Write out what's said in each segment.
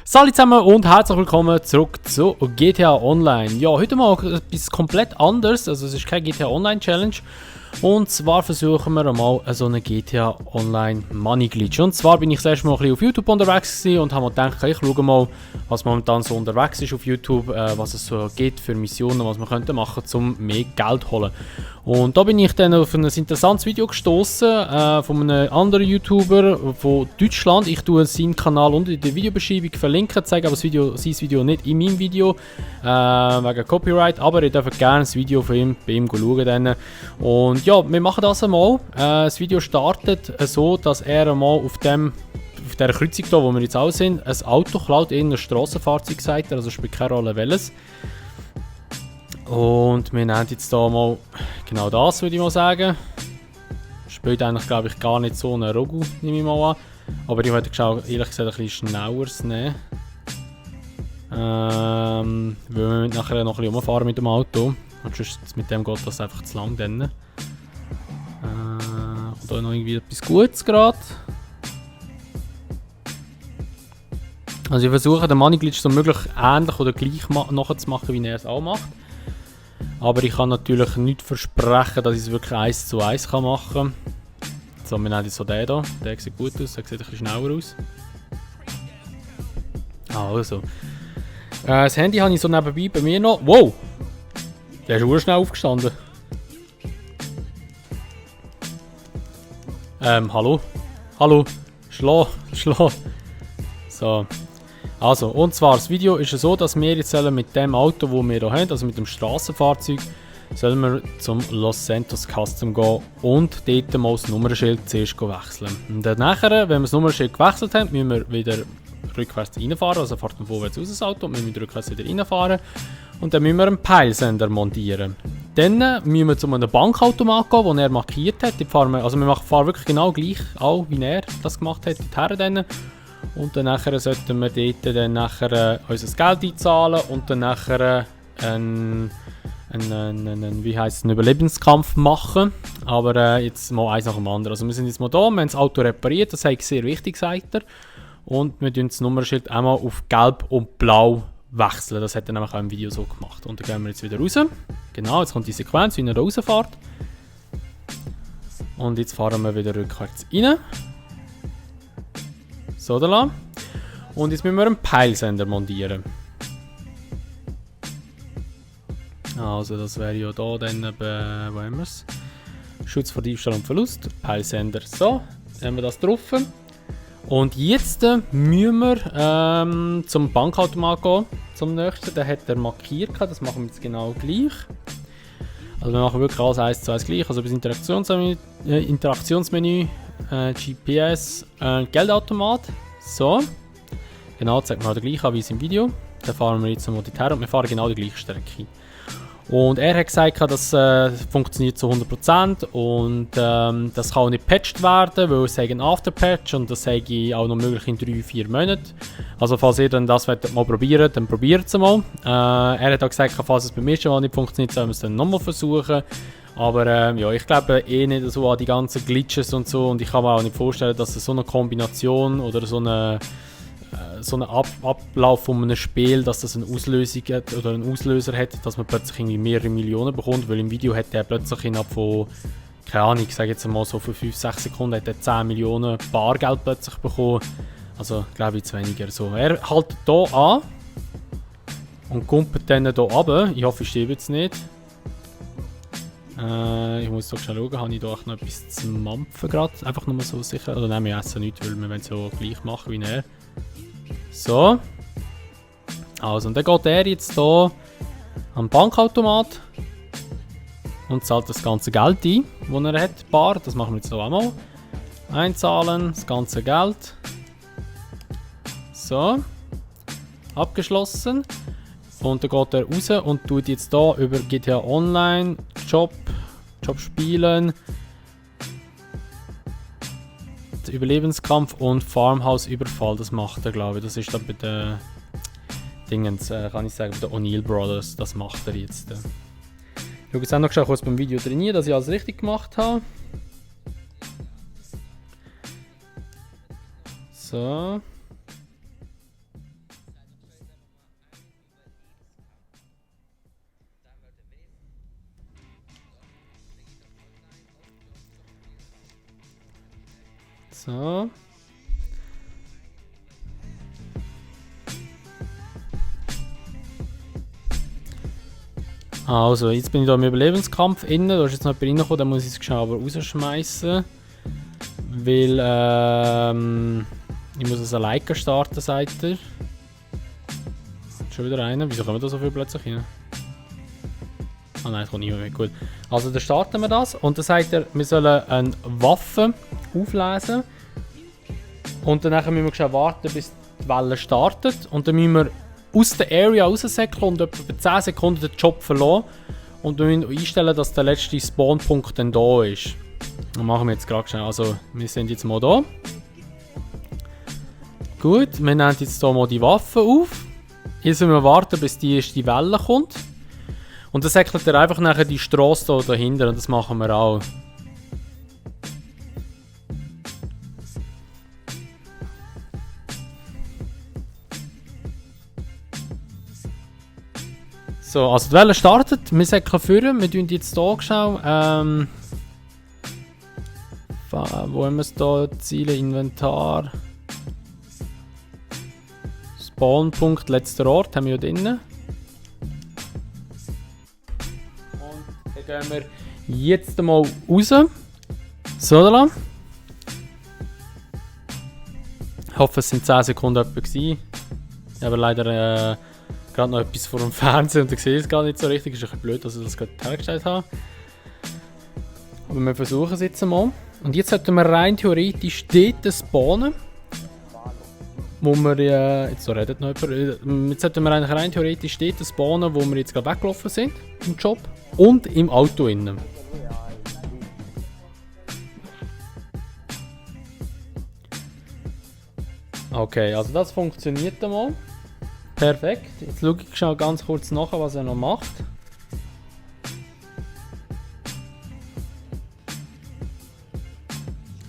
Salut zusammen und herzlich willkommen zurück zu GTA Online. Ja, heute mal etwas komplett anderes, also es ist keine GTA Online Challenge. Und zwar versuchen wir mal so eine GTA Online Money Glitch. Und zwar bin ich das erste Mal ein bisschen auf YouTube unterwegs gewesen und habe mir gedacht, ich schaue mal, was momentan so unterwegs ist auf YouTube, was es so gibt für Missionen, was man könnte machen, um mehr Geld zu holen. Und da bin ich dann auf ein interessantes Video gestoßen von einem anderen YouTuber von Deutschland. Ich tue seinen Kanal unter in der Videobeschreibung verlinken, zeige aber sein Video nicht in meinem Video, wegen Copyright, aber ihr dürft gerne das Video von ihm bei ihm schauen. Dann. Und ja, wir machen das einmal. Das Video startet so, dass er einmal auf dieser Kreuzung hier, wo wir jetzt auch sind, ein Auto klaut, irgendein Strassenfahrzeug, sagt er, also spielt keine Rolle welches. Und wir nehmen jetzt hier mal genau das, würde ich mal sagen. Spielt eigentlich, glaube ich, gar nicht so eine Rogu, nehme ich mal an. Aber ich wollte ehrlich gesagt ein bisschen schneller nehmen. Weil wir nachher noch ein bisschen rumfahren mit dem Auto. Und sonst mit dem geht das einfach zu lang. Dann. Kommt da noch irgendwie etwas Gutes gerade. Also ich versuche den Money Glitch so möglich ähnlich oder gleich nachzumachen, wie er es auch macht. Aber ich kann natürlich nicht versprechen, dass ich es wirklich 1:1 machen kann. So, wir nehmen jetzt so den hier. Der sieht gut aus, der sieht ein bisschen schneller aus. Also. Das Handy habe ich so nebenbei bei mir noch. Wow! Der ist urschnell aufgestanden. Hallo? Hallo? Schlau. So. Also, und zwar, das Video ist so, dass wir jetzt mit dem Auto, das wir hier haben, also mit dem Strassenfahrzeug, sollen wir zum Los Santos Custom gehen und dort mal das Nummernschild zuerst wechseln. Und dann nachher, wenn wir das Nummernschild gewechselt haben, müssen wir wieder rückwärts reinfahren, also fährt man vorwärts aus das Auto, wir müssen rückwärts wieder reinfahren und dann müssen wir einen Peilsender montieren. Dann müssen wir zu einem Bankautomat gehen, den er markiert hat. Also wir fahren wirklich genau gleich, auch wie er das gemacht hat, dorthin. Und dann nachher sollten wir dort dann nachher unser Geld einzahlen und dann nachher einen Überlebenskampf machen. Aber jetzt mal eins nach dem anderen. Also wir sind jetzt mal da, wir haben das Auto repariert, das ist sehr wichtig, sagt er. Und wir tun das Nummernschild einmal auf Gelb und Blau wechseln. Das hat er nämlich auch im Video so gemacht. Und dann gehen wir jetzt wieder raus. Genau, jetzt kommt die Sequenz, wie er da rausfährt. Und jetzt fahren wir wieder rückwärts rein. So, da lang. Und jetzt müssen wir einen Peilsender montieren. Also das wäre ja da dann, wo haben wir es? Schutz vor Diebstahl und Verlust, Peilsender. So, jetzt haben wir das drauf. Und jetzt müssen wir zum Bankautomat gehen, zum nächsten. Den hat er markiert, das machen wir jetzt genau gleich. Also wir machen wirklich alles 1:1 gleich, also bis Interaktionsmenü, GPS, Geldautomat. So. Genau, das zeigt man halt gleich an wie es im Video. Dann fahren wir jetzt mal dorthin und wir fahren genau die gleiche Strecke. Und er hat gesagt, das funktioniert zu 100% und das kann auch nicht gepatcht werden, weil es ein Afterpatch und das sage ich auch noch möglich in 3-4 Monaten. Also falls ihr dann das mal probieren, dann probiert es mal. Er hat auch gesagt, falls es beim ersten Mal nicht funktioniert, sollen wir es dann nochmal versuchen. Aber ja, ich glaube nicht so an die ganzen Glitches und so und ich kann mir auch nicht vorstellen, dass es so eine Kombination oder so ein Ablauf von einem Spiel, dass das eine Auslösung hat oder einen Auslöser hat, dass man plötzlich irgendwie mehrere Millionen bekommt, weil im Video hat er plötzlich innerhalb von, keine Ahnung, ich sage jetzt mal so für 5-6 Sekunden hat er 10 Millionen Bargeld plötzlich bekommen. Also glaube ich jetzt weniger so. Er hält hier an und kumpelt dann hier runter. Ich hoffe, ich stehe jetzt nicht. Ich muss doch schnell schauen, habe ich da noch etwas zu mampfen gerade? Einfach nur so sicher. Oder nein, wir essen nichts, weil wir wollen es so gleich machen wie er. So. Also, und dann geht er jetzt hier am Bankautomat und zahlt das ganze Geld ein, das er hat, bar. Das machen wir jetzt hier auch mal. Einzahlen, das ganze Geld. So. Abgeschlossen. Und dann geht er raus und tut jetzt hier über GTA Online, Job spielen, Überlebenskampf und Farmhouse-Überfall. Das macht er, glaube ich. Das ist dann bei den Dingens, kann ich sagen, bei den O'Neill Brothers. Das macht er jetzt. Ich habe jetzt auch noch kurz beim Video trainiert, dass ich alles richtig gemacht habe. So. So. Also, jetzt bin ich hier im Überlebenskampf innen. Da ist jetzt noch jemand reingekommen, dann muss ich es schnell aber rausschmeißen. Weil, ich muss ein Like starten, sagt er. Schon wieder einer. Wieso kommen da so viel plötzlich rein? Ah nein, es kommt niemand mehr. Gut. Also, dann starten wir das. Und dann sagt er, wir sollen eine Waffe auflesen. Und dann müssen wir schon warten, bis die Welle startet. Und dann müssen wir aus der Area raussäckeln und etwa bei 10 Sekunden den Job verlassen. Und wir müssen einstellen, dass der letzte Spawnpunkt dann da ist. Das machen wir jetzt gerade schnell. Also, wir sind jetzt mal da. Gut, wir nehmen jetzt hier mal die Waffe auf. Jetzt müssen wir warten, bis die erste Welle kommt. Und dann säckelt er einfach nachher die Strasse hier dahinter. Und das machen wir auch. So, also die Welle startet, wir säckeln führen, wir tun jetzt hier schauen. Wo haben wir es da? Ziele, Inventar. Spawnpunkt, letzter Ort haben wir hier drinnen. Und dann gehen wir jetzt mal raus. So, da. Ich hoffe, es sind 10 Sekunden etwa gewesen. Ich habe leider gerade noch etwas vor dem Fernsehen und ich sehe es gar nicht so richtig. Ist ein bisschen blöd, dass ich das gerade hergestellt habe. Aber wir versuchen es jetzt mal. Und jetzt sollten wir rein theoretisch dort spawnen. Wo wir jetzt redet noch jemand. Jetzt sollten wir eigentlich rein theoretisch dort spawnen, wo wir jetzt gerade weggelaufen sind im Job. Und im Auto innen. Okay, also das funktioniert einmal. Perfekt. Jetzt schaue ich schon ganz kurz nach, was er noch macht.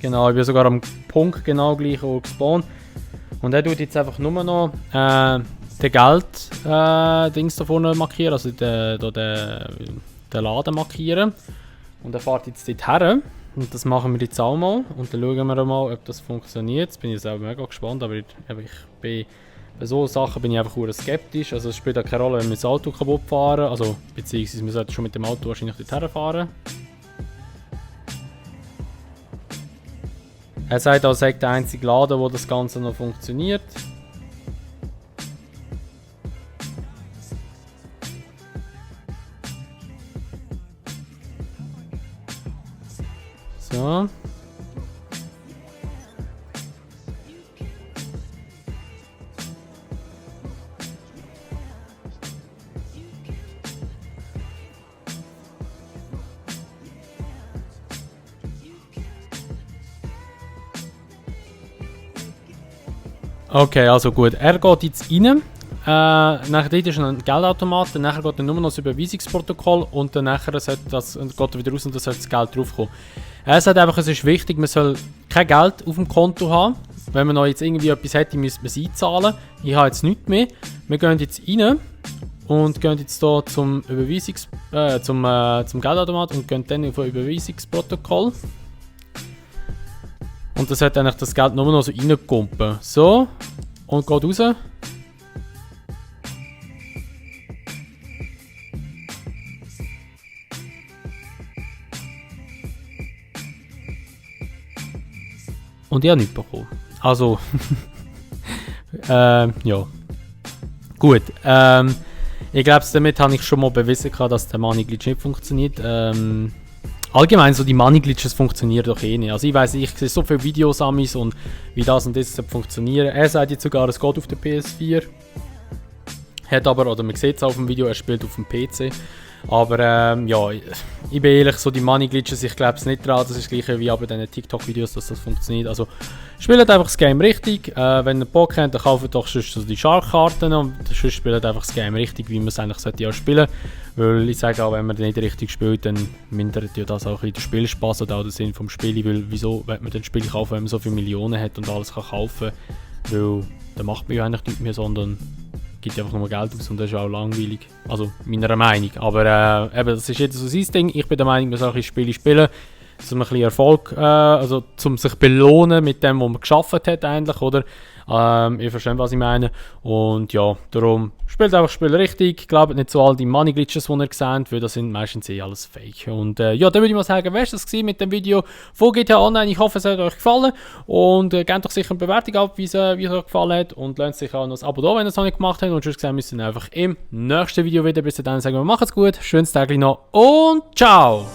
Genau, ich bin sogar am Punkt genau gleich gespawnt. Und er tut jetzt einfach nur noch den Geld-Dings da vorne markieren, also den Laden markieren. Und er fährt jetzt dort her. Und das machen wir jetzt auch mal. Und dann schauen wir mal, ob das funktioniert. Jetzt bin ich selber mega gespannt, aber bei solchen Sachen bin ich einfach sehr skeptisch. Also es spielt auch keine Rolle, wenn wir das Auto kaputt fahren. Also beziehungsweise wir sollten schon mit dem Auto wahrscheinlich dorthin fahren. Er sagt auch, er sagt der einzige Laden, wo das Ganze noch funktioniert. So. Okay, also gut. Er geht jetzt rein. Nachher dort ist ein Geldautomat, nachher geht er nur noch das Überweisungsprotokoll und dann nachher geht er wieder raus und dann soll das Geld draufkommen. Er sagt einfach, es ist wichtig, man soll kein Geld auf dem Konto haben. Wenn man noch jetzt irgendwie etwas hätte, müsste man es einzahlen. Ich habe jetzt nichts mehr. Wir gehen jetzt rein und gehen jetzt hier zum Geldautomat und gehen dann auf ein Überweisungsprotokoll. Und dann sollte eigentlich das Geld nur noch so reinkumpen. So. Und geht raus. Und ich habe nichts bekommen. Also. Ja. Gut. Ich glaube, damit habe ich schon mal bewiesen, dass der Money Glitch nicht funktioniert. Allgemein so die Money Glitches funktionieren doch eh nicht. Also ich weiss, ich sehe so viele Videos an mich und wie das und das funktionieren. Er sagt jetzt sogar, es geht auf der PS4. Hat aber, oder man sieht es auf dem Video, er spielt auf dem PC. Aber ja, ich bin ehrlich, so die Money Glitches, ich glaube es nicht dran. Das ist das gleiche wie bei diesen TikTok-Videos, dass das funktioniert. Also spielt einfach das Game richtig. Wenn ihr Bock habt, dann kauft doch sonst so die Shark-Karten und sonst spielt einfach das Game richtig, wie man es eigentlich sollte spielen. Weil ich sage auch, wenn man nicht richtig spielt, dann mindert ja das auch ein bisschen den Spielspaß oder auch den Sinn vom Spiel. Weil wieso will man den Spiel kaufen, wenn man so viele Millionen hat und alles kann kaufen? Weil dann macht man ja eigentlich nichts mehr, sondern gibt einfach nur Geld aus und das ist auch langweilig. Also meiner Meinung. Aber eben, das ist jetzt so sein Ding. Ich bin der Meinung, man soll ein Spiele spielen. ein bisschen Erfolg, also zum sich belohnen mit dem, was man geschafft hat eigentlich, oder? Ihr versteht, was ich meine. Und ja, darum spielt einfach das Spiel richtig. Glaubt nicht so all die Money Glitches, die ihr seht, weil das sind meistens alles Fake. Und ja, dann würde ich mal sagen, wer ist das gewesen mit dem Video von GTA Online? Ich hoffe, es hat euch gefallen. Und gebt doch sicher eine Bewertung ab, wie es euch gefallen hat. Und lasst sich auch noch ein Abo da, wenn ihr es noch nicht gemacht habt. Und sonst sehen wir uns dann einfach im nächsten Video wieder. Bis dann sagen wir, macht's gut, schönes Tag noch und ciao!